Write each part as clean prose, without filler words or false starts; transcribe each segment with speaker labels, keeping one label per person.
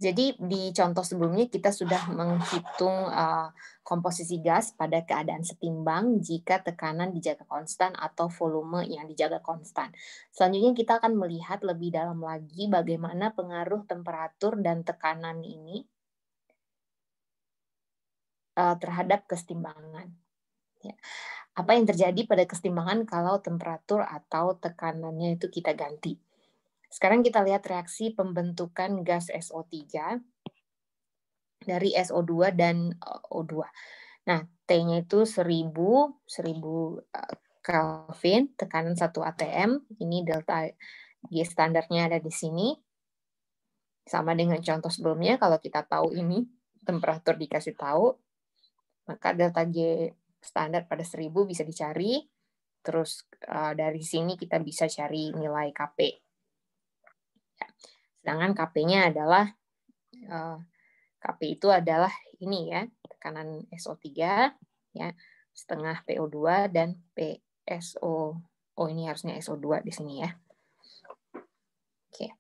Speaker 1: Jadi di contoh sebelumnya kita sudah menghitung komposisi gas pada keadaan setimbang jika tekanan dijaga konstan atau volume yang dijaga konstan. Selanjutnya kita akan melihat lebih dalam lagi bagaimana pengaruh temperatur dan tekanan ini terhadap kesetimbangan. Ya. Apa yang terjadi pada kesetimbangan kalau temperatur atau tekanannya itu kita ganti? Sekarang kita lihat reaksi pembentukan gas SO3 dari SO2 dan O2. Nah, T-nya itu 1000 Kelvin, tekanan 1 atm. Ini delta G standarnya ada di sini. Sama dengan contoh sebelumnya, kalau kita tahu ini temperatur dikasih tahu, maka delta G standar pada 1000 bisa dicari. Terus dari sini kita bisa cari nilai Kp. Ya. Sedangkan Kp-nya adalah Kp itu adalah ini ya, tekanan SO3 ya, setengah PO2 dan PSO. Oh, ini harusnya SO2 di sini ya. Oke.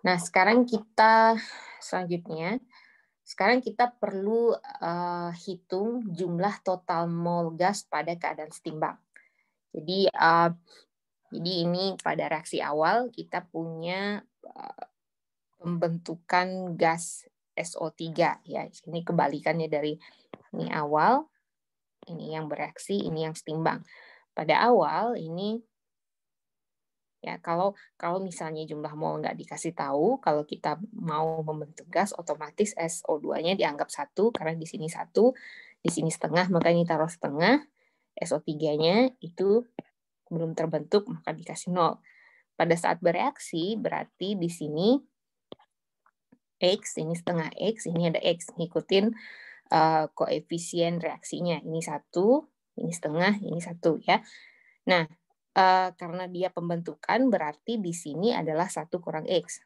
Speaker 1: Nah, sekarang kita perlu hitung jumlah total mol gas pada keadaan setimbang. Jadi ini pada reaksi awal kita punya pembentukan gas SO3 ya. Ini kebalikannya dari ini awal, ini yang bereaksi, ini yang setimbang. Pada awal ini ya kalau misalnya jumlah mol nggak dikasih tahu, kalau kita mau membentuk gas, otomatis SO2-nya dianggap 1, karena di sini 1, di sini setengah, maka ini taruh setengah, SO3-nya itu belum terbentuk, maka dikasih 0. Pada saat bereaksi, berarti di sini X, ini setengah X, ini ada X, ngikutin koefisien reaksinya. Ini 1, ini setengah, ini 1 ya. Nah, karena dia pembentukan, berarti di sini adalah 1 kurang X.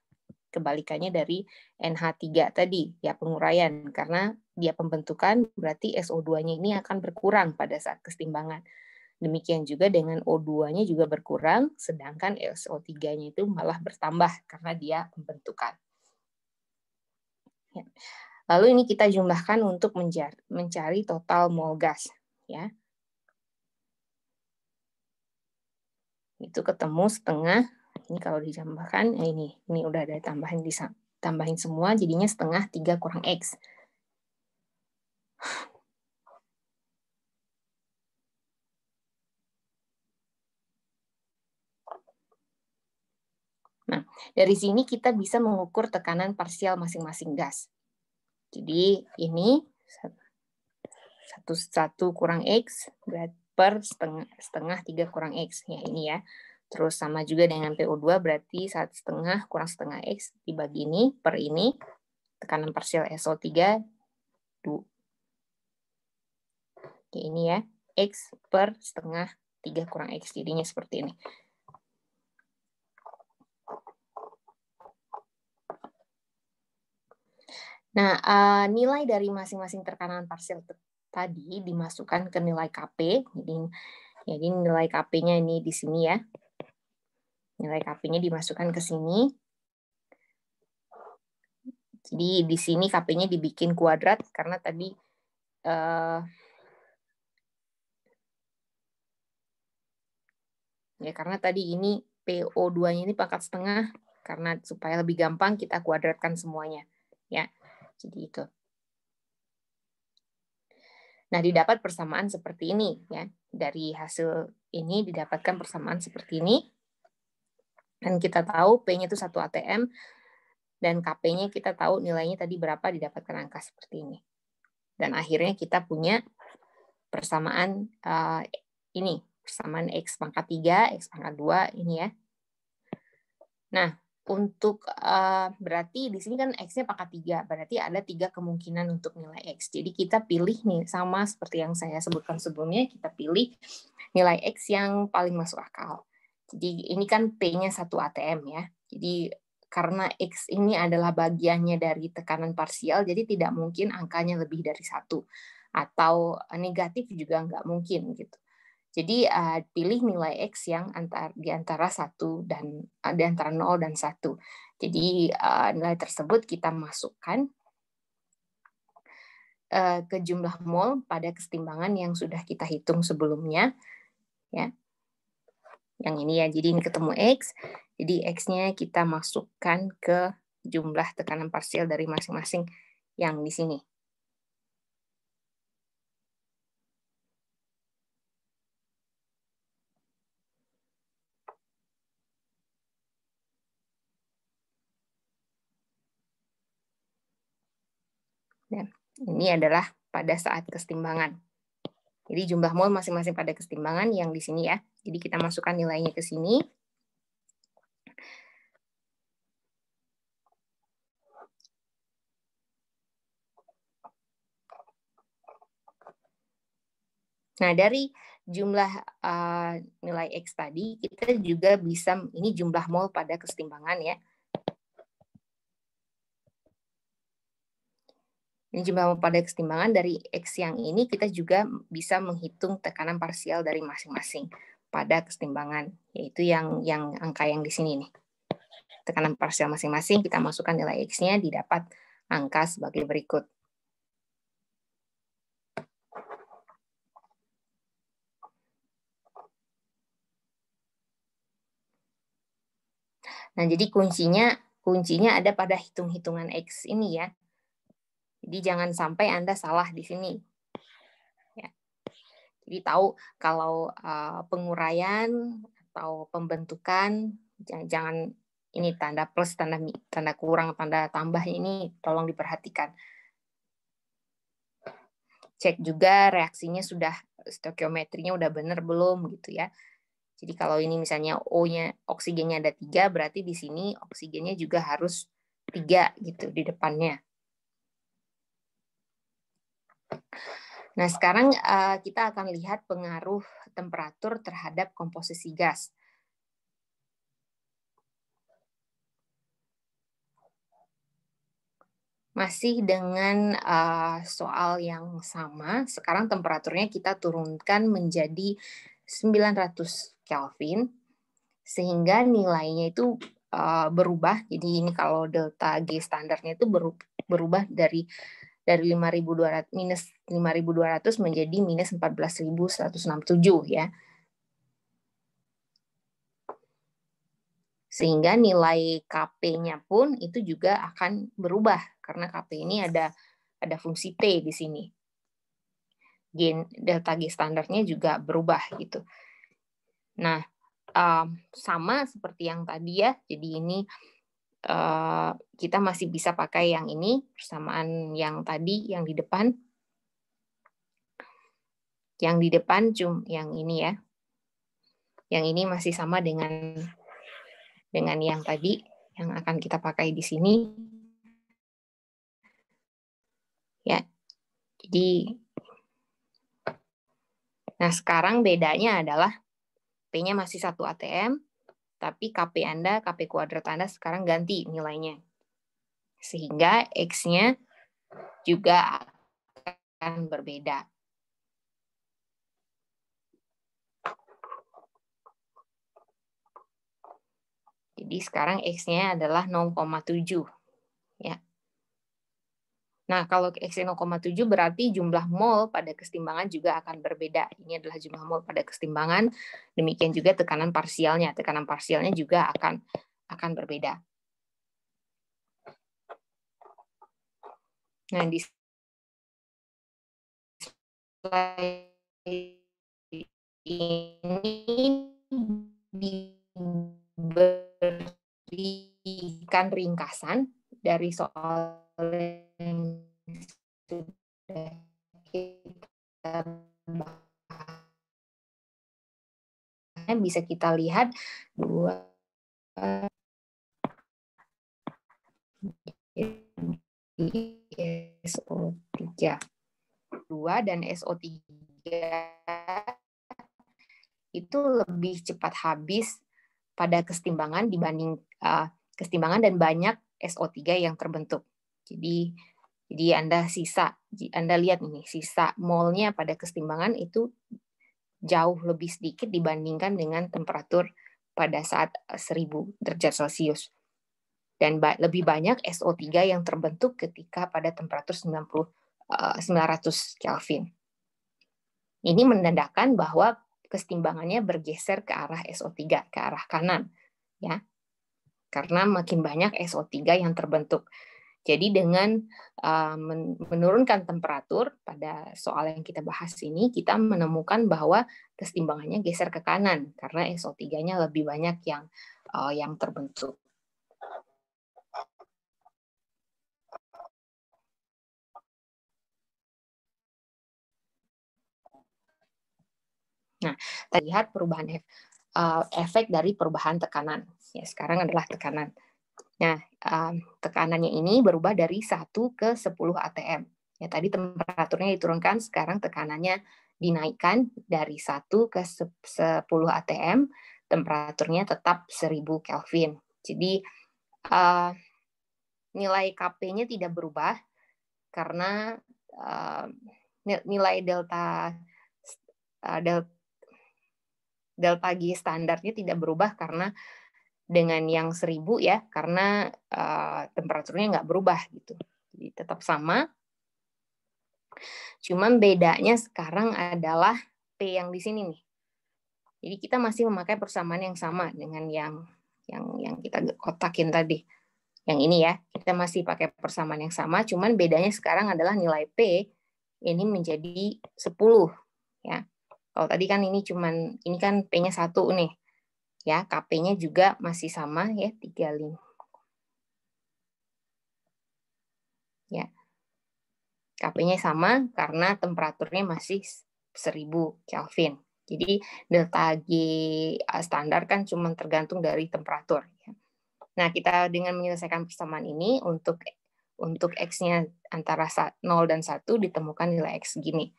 Speaker 1: Kebalikannya dari NH3 tadi, ya penguraian. Karena dia pembentukan, berarti SO2-nya ini akan berkurang pada saat kesetimbangan. Demikian juga dengan O2-nya juga berkurang, sedangkan SO3-nya itu malah bertambah karena dia pembentukan. Ya. Lalu ini kita jumlahkan untuk mencari total mol gas. Ya. Itu ketemu setengah, ini kalau ditambahkan, ini udah ada tambahin semua, jadinya setengah 3 kurang X. Nah, dari sini kita bisa mengukur tekanan parsial masing-masing gas. Jadi ini 1 kurang X per setengah 3 kurang X. Ya, ini ya. Terus sama juga dengan PO2, berarti 1,5 kurang setengah X dibagi ini per ini. Tekanan parsial SO3, 2. Oke, ini ya. X per setengah 3 kurang X. Jadinya seperti ini. Nah, nilai dari masing-masing tekanan parsial tadi dimasukkan ke nilai Kp. Jadi nilai Kp-nya ini di sini ya. Nilai Kp-nya dimasukkan ke sini. Jadi di sini Kp-nya dibikin kuadrat karena tadi ini PO2-nya ini pangkat setengah, karena supaya lebih gampang kita kuadratkan semuanya. Ya, jadi itu. Nah, didapat persamaan seperti ini ya. Dari hasil ini didapatkan persamaan seperti ini. Dan kita tahu P-nya itu 1 atm dan Kp-nya kita tahu nilainya tadi berapa, didapatkan angka seperti ini. Dan akhirnya kita punya persamaan ini, persamaan X pangkat 3, X pangkat 2 ini ya. Nah, untuk berarti di sini kan X-nya pangkat 3, berarti ada 3 kemungkinan untuk nilai X. Jadi kita pilih nih, sama seperti yang saya sebutkan sebelumnya, kita pilih nilai X yang paling masuk akal. Jadi ini kan P-nya 1 atm ya. Jadi karena X ini adalah bagiannya dari tekanan parsial, jadi tidak mungkin angkanya lebih dari 1. Atau negatif juga nggak mungkin gitu. Jadi pilih nilai X yang di antara 1 dan di antara 0 dan 1. Jadi nilai tersebut kita masukkan ke jumlah mol pada kesetimbangan yang sudah kita hitung sebelumnya, ya. Yang ini ya, jadi ini ketemu X, jadi X-nya kita masukkan ke jumlah tekanan parsial dari masing-masing yang di sini. Dan ini adalah pada saat kesetimbangan. Jadi jumlah mol masing-masing pada kesetimbangan yang di sini ya. Jadi kita masukkan nilainya ke sini. Nah, dari jumlah nilai X tadi, kita juga bisa, ini jumlah mol pada kesetimbangan ya. Ini jumlah mol pada kesetimbangan dari X yang ini, kita juga bisa menghitung tekanan parsial dari masing-masing pada kesetimbangan, yaitu yang angka yang di sini nih. Tekanan parsial masing-masing, kita masukkan nilai X-nya, didapat angka sebagai berikut. Nah, jadi kuncinya ada pada hitung-hitungan X ini ya. Jadi jangan sampai Anda salah di sini. Ya. Jadi tahu kalau penguraian atau pembentukan, jangan ini tanda plus, tanda kurang, tanda tambah ini tolong diperhatikan. Cek juga reaksinya sudah, stoikiometrinya udah benar belum gitu ya. Jadi kalau ini misalnya O-nya, oksigennya ada 3, berarti di sini oksigennya juga harus 3 gitu di depannya. Nah, sekarang kita akan lihat pengaruh temperatur terhadap komposisi gas. Masih dengan soal yang sama, sekarang temperaturnya kita turunkan menjadi 900 Kelvin, sehingga nilainya itu berubah. Jadi ini kalau delta G standarnya itu berubah dari 5.200 minus 5.200 menjadi minus 14.167 ya. Sehingga nilai KP-nya pun itu juga akan berubah karena KP ini ada fungsi T di sini. Delta G standarnya juga berubah gitu. Nah, sama seperti yang tadi ya. Jadi ini kita masih bisa pakai yang ini persamaan yang tadi yang di depan. Yang di depan yang ini ya. Yang ini masih sama dengan yang tadi yang akan kita pakai di sini. Ya. Jadi nah, sekarang bedanya adalah P-nya masih 1 ATM, tapi KP Anda, KP kuadrat Anda sekarang ganti nilainya. Sehingga X-nya juga akan berbeda. Jadi sekarang X-nya adalah 0,7. Ya. Nah, kalau X-nya 0,7 berarti jumlah mol pada kesetimbangan juga akan berbeda. Ini adalah jumlah mol pada kesetimbangan. Demikian juga tekanan parsialnya. Tekanan parsialnya juga akan berbeda. Nah, di slide ini diberikan ringkasan dari soal yang sudah kita bahas. Bisa kita lihat 2 SO3 dan SO3 itu lebih cepat habis pada kesetimbangan dibanding kesetimbangan dan banyak SO3 yang terbentuk. Jadi Anda lihat ini, sisa molnya pada kesetimbangan itu jauh lebih sedikit dibandingkan dengan temperatur pada saat 1000 derajat Celcius. Dan lebih banyak SO3 yang terbentuk ketika pada temperatur 900 Kelvin. Ini menandakan bahwa kesetimbangannya bergeser ke arah SO3, ke arah kanan, ya. Karena makin banyak SO3 yang terbentuk. Jadi dengan menurunkan temperatur pada soal yang kita bahas ini, kita menemukan bahwa kesetimbangannya geser ke kanan karena SO3-nya lebih banyak yang terbentuk. Nah, terlihat perubahan efek dari perubahan tekanan. Ya, sekarang adalah tekanan. Nah, tekanannya ini berubah dari 1 ke 10 atm. Ya, tadi temperaturnya diturunkan, sekarang tekanannya dinaikkan dari 1 ke 10 atm, temperaturnya tetap 1000 Kelvin. Jadi, nilai Kp-nya tidak berubah karena nilai delta G standarnya tidak berubah karena dengan yang 1000 ya, karena temperaturnya nggak berubah gitu. Jadi tetap sama. Cuman bedanya sekarang adalah P yang di sini nih. Jadi kita masih memakai persamaan yang sama dengan yang kita kotakin tadi. Yang ini ya, kita masih pakai persamaan yang sama, cuman bedanya sekarang adalah nilai P ini menjadi 10 ya. Kalau tadi kan ini kan P-nya 1 nih. Ya, Kp-nya juga masih sama ya, 35. Ya. Kp-nya sama karena temperaturnya masih 1000 Kelvin. Jadi delta G standar kan cuma tergantung dari temperatur. Nah, kita dengan menyelesaikan persamaan ini untuk X-nya antara 0 dan 1 ditemukan nilai X segini.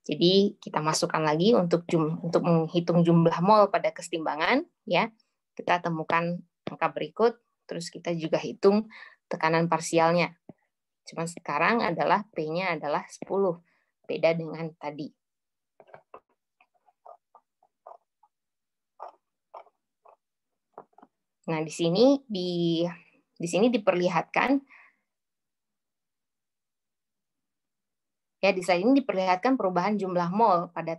Speaker 1: Jadi kita masukkan lagi untuk menghitung jumlah mol pada kesetimbangan, ya. Kita temukan angka berikut, terus kita juga hitung tekanan parsialnya. Cuma sekarang adalah P-nya adalah 10, beda dengan tadi. Nah, di sini diperlihatkan ya, di slide ini diperlihatkan perubahan jumlah mol pada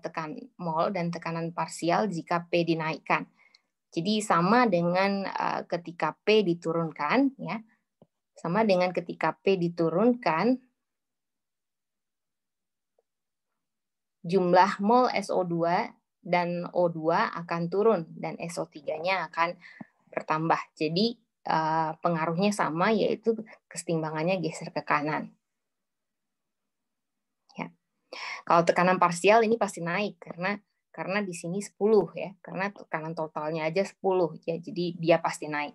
Speaker 1: mol dan tekanan parsial jika P dinaikkan. Jadi sama dengan ketika P diturunkan, ya, sama dengan ketika P diturunkan, jumlah mol SO2 dan O2 akan turun dan SO3-nya akan bertambah. Jadi pengaruhnya sama, yaitu kesetimbangannya geser ke kanan. Kalau tekanan parsial ini pasti naik karena di sini 10 ya, karena tekanan totalnya aja 10 ya, jadi dia pasti naik.